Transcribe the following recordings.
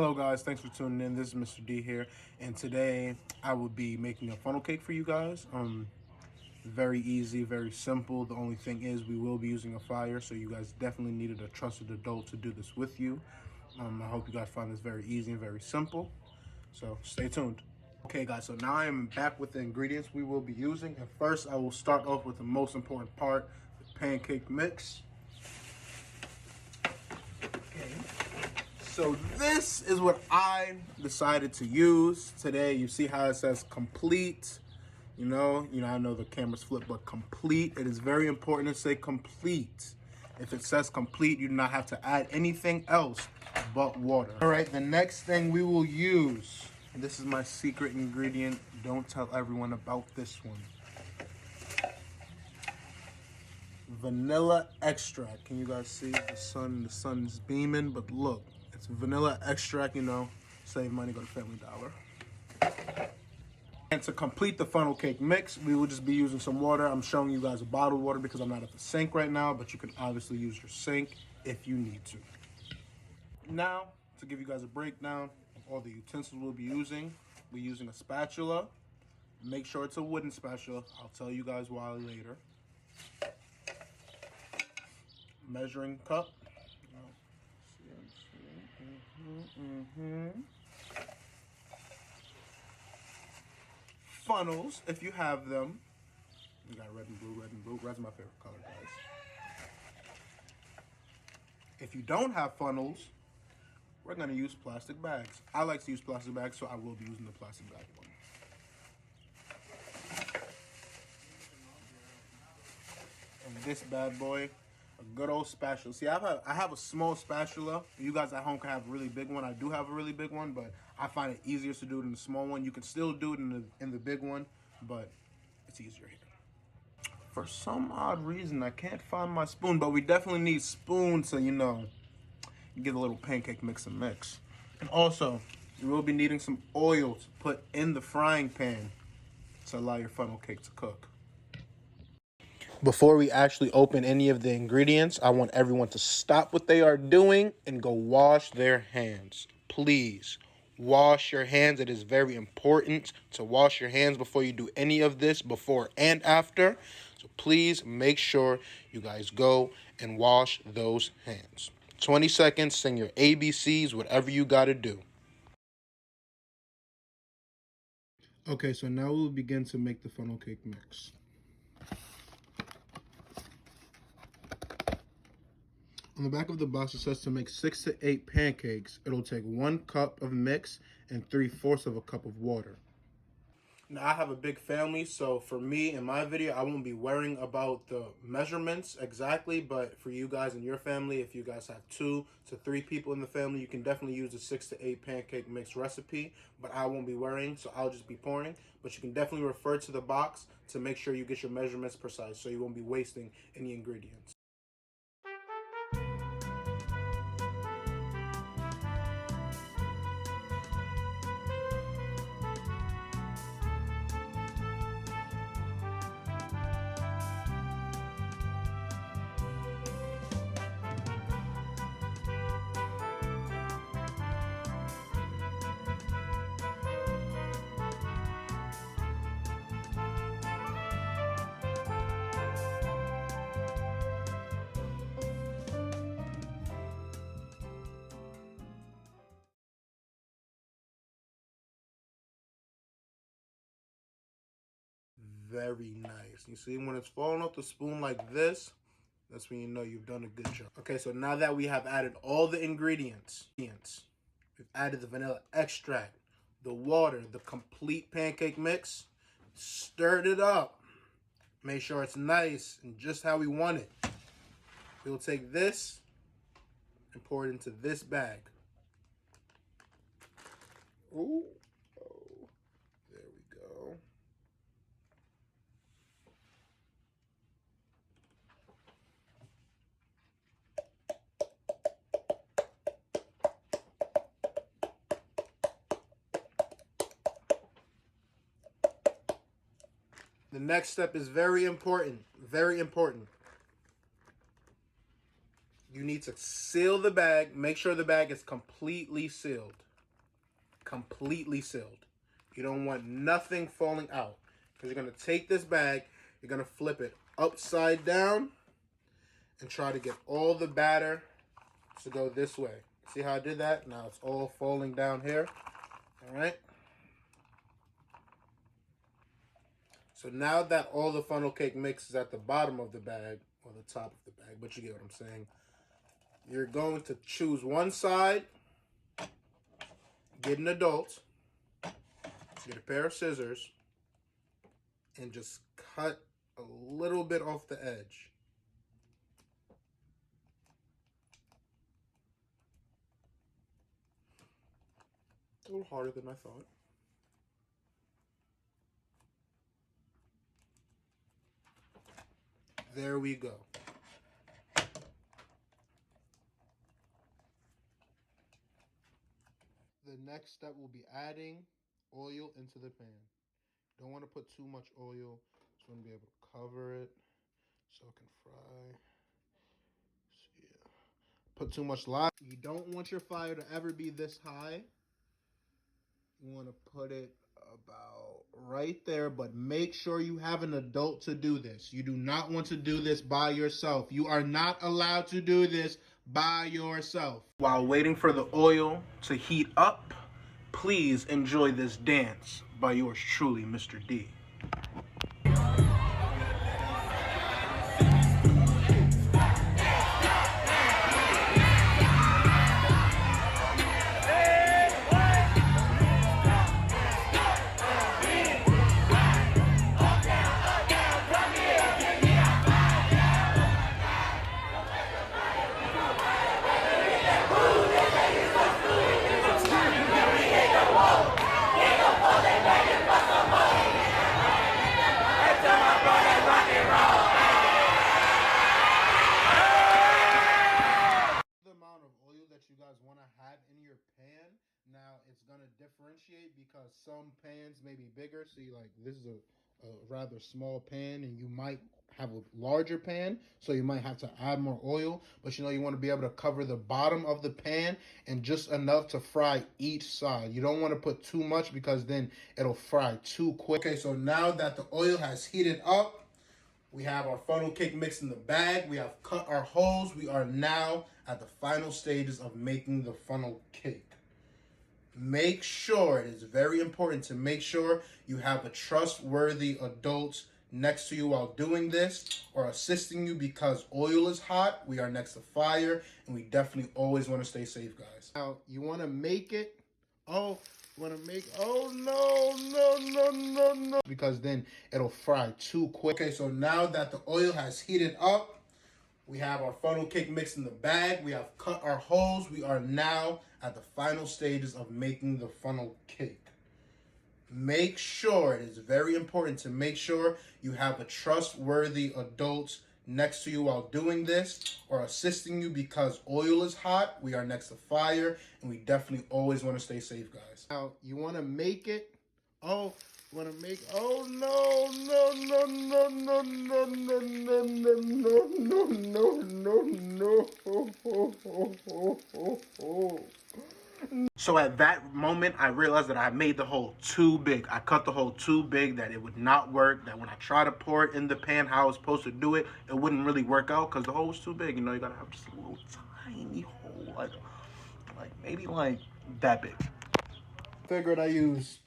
Hello guys, thanks for tuning in. This is Mr. D here, and today I will be making a funnel cake for you guys. Very easy, very simple. The only thing is we will be using a fire, so you guys definitely needed a trusted adult to do this with you. I hope you guys find this very easy and very simple. So stay tuned. Okay guys, so now I am back with the ingredients we will be using, and first I will start off with the most important part, the pancake mix. Okay. So this is what I decided to use today. You see how it says complete. I know the camera's flipped, but complete. It is very important to say complete. If it says complete, you do not have to add anything else but water. All right, the next thing we will use, and this is my secret ingredient. Don't tell everyone about this one. Vanilla extract. Can you guys see the sun's beaming, but look, it's vanilla extract, save money, go to Family Dollar. And to complete the funnel cake mix, we will just be using some water. I'm showing you guys a bottled water because I'm not at the sink right now, but you can obviously use your sink if you need to. Now, to give you guys a breakdown of all the utensils we'll be using, we're using a spatula. Make sure it's a wooden spatula. I'll tell you guys why later. Measuring cup. Funnels, if you have them. You got red and blue, red and blue. Red's my favorite color, guys. If you don't have funnels, we're gonna use plastic bags. I like to use plastic bags, so I will be using the plastic bag one. And this bad boy, a good old spatula. See, I have a small spatula. You guys at home can have a really big one. I do have a really big one, but I find it easier to do it in the small one. You can still do it in the big one, but it's easier here. For some odd reason, I can't find my spoon, but we definitely need spoon to, get a little pancake mix and mix. And also, you will be needing some oil to put in the frying pan to allow your funnel cake to cook. Before we actually open any of the ingredients, I want everyone to stop what they are doing and go wash their hands. Please, wash your hands. It is very important to wash your hands before you do any of this, before and after. So please make sure you guys go and wash those hands. 20 seconds, sing your ABCs, whatever you got to do. Okay, so now we'll begin to make the funnel cake mix. On the back of the box, it says to make 6 to 8 pancakes, it'll take 1 cup of mix and 3/4 of a cup of water. Now, I have a big family, so for me, in my video, I won't be worrying about the measurements exactly, but for you guys and your family, if you guys have 2 to 3 people in the family, you can definitely use the 6 to 8 pancake mix recipe, but I won't be worrying, so I'll just be pouring. But you can definitely refer to the box to make sure you get your measurements precise, so you won't be wasting any ingredients. Very nice. You see, when it's falling off the spoon like this, that's when you know you've done a good job. Okay, so now that we have added all the ingredients, we've added the vanilla extract, the water, the complete pancake mix, stirred it up, make sure it's nice and just how we want it. We'll take this and pour it into this bag. Ooh. Oh, there we go. The next step is very important. Very important. You need to seal the bag. Make sure the bag is completely sealed. completely sealed. You don't want nothing falling out, because you're going to take this bag, you're going to flip it upside down and try to get all the batter to go this way. See how I did that? Now it's all falling down here. All right. So now that all the funnel cake mix is at the bottom of the bag, or the top of the bag, but you get what I'm saying, you're going to choose one side, get an adult, get a pair of scissors, and just cut a little bit off the edge. A little harder than I thought. There we go. The next step will be adding oil into the pan. Don't want to put too much oil. Just want to be able to cover it so it can fry. So yeah. Put too much light. You don't want your fire to ever be this high. You want to put it about right there, but make sure you have an adult to do this. You do not want to do this by yourself. You are not allowed to do this by yourself. While waiting for the oil to heat up, please enjoy this dance by yours truly, Mr. D. Now it's gonna differentiate because some pans may be bigger. See, like this is a rather small pan, and you might have a larger pan, so you might have to add more oil. But you know, you want to be able to cover the bottom of the pan and just enough to fry each side. You don't want to put too much because then it'll fry too quick. Okay, so now that the oil has heated up, we have our funnel cake mix in the bag. We have cut our holes. We are now at the final stages of making the funnel cake. Make sure, it is very important to make sure you have a trustworthy adult next to you while doing this or assisting you, because oil is hot, we are next to fire, and we definitely always want to stay safe, guys. Now, you want to make it, oh no, because then it'll fry too quick. Okay, so now that the oil has heated up, we have our funnel cake mix in the bag. We have cut our holes. We are now at the final stages of making the funnel cake. Make sure, it is very important to make sure you have a trustworthy adult next to you while doing this or assisting you, because oil is hot, we are next to fire, and we definitely always want to stay safe, guys. Now, you want to make it, no, So at that moment, I realized that I made the hole too big. I cut the hole too big, that it would not work, that when I try to pour it in the pan how I was supposed to do it, it wouldn't really work out because the hole was too big. You know, you gotta have just a little tiny hole, like maybe like that big. Figured I used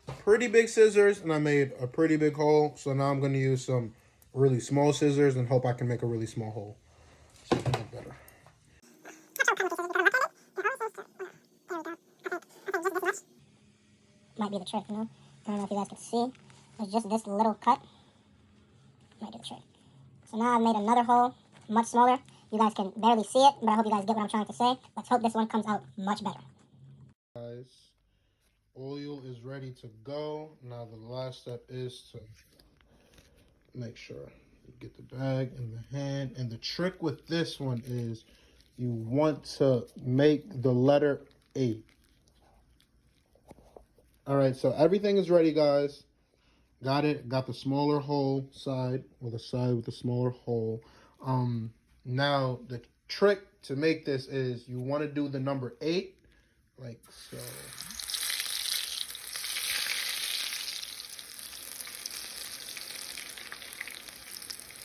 pretty big scissors and I made a pretty big hole. So now I'm gonna use some really small scissors and hope I can make a really small hole. So it can look better. Might be the trick, you know? I don't know if you guys can see. It's just this little cut. Might do the trick. So now I've made another hole, much smaller. You guys can barely see it, but I hope you guys get what I'm trying to say. Let's hope this one comes out much better. Guys, oil is ready to go. Now the last step is to make sure you get the bag in the hand. And the trick with this one is you want to make the letter 8. All right, so everything is ready, guys. Got it. Got the smaller hole side, or the side with the smaller hole. Now the trick to make this is you want to do the number 8, like so.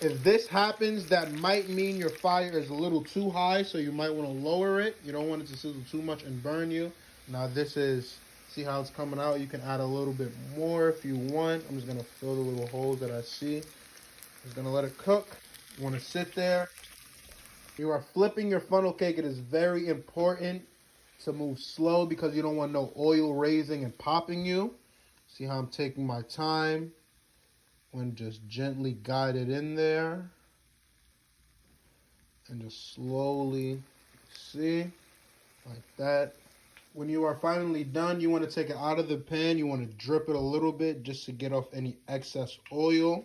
If this happens, that might mean your fire is a little too high, so you might want to lower it. You don't want it to sizzle too much and burn you. Now this is, see how it's coming out? You can add a little bit more if you want. I'm just going to fill the little holes that I see. Just going to let it cook. You want to sit there. You are flipping your funnel cake. It is very important to move slow because you don't want no oil raising and popping you. See how I'm taking my time? And just gently guide it in there. And just slowly, see, like that. When you are finally done, you want to take it out of the pan. You want to drip it a little bit just to get off any excess oil.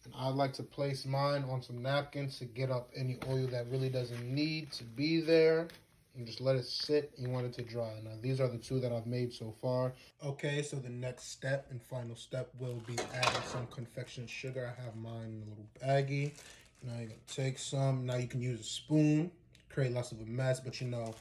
And I like to place mine on some napkins to get up any oil that really doesn't need to be there. And just let it sit. You want it to dry. Now, these are the two that I've made so far. Okay, so the next step and final step will be adding some confection sugar. I have mine in a little baggie. Now you're going to take some. Now you can use a spoon. Create less of a mess, but you know.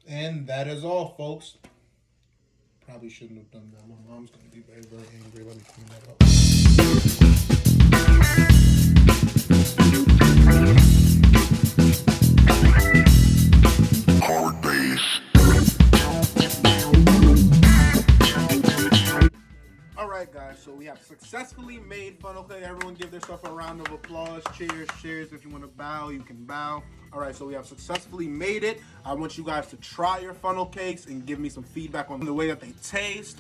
And that is all, folks. Probably shouldn't have done that. My mom's going to be very, very angry. Let me clean that up. Hard bass. Alright guys, so we have successfully made funnel cake. Everyone give themselves a round of applause. Cheers, cheers. If you want to bow, you can bow. Alright, so we have successfully made it. I want you guys to try your funnel cakes and give me some feedback on the way that they taste.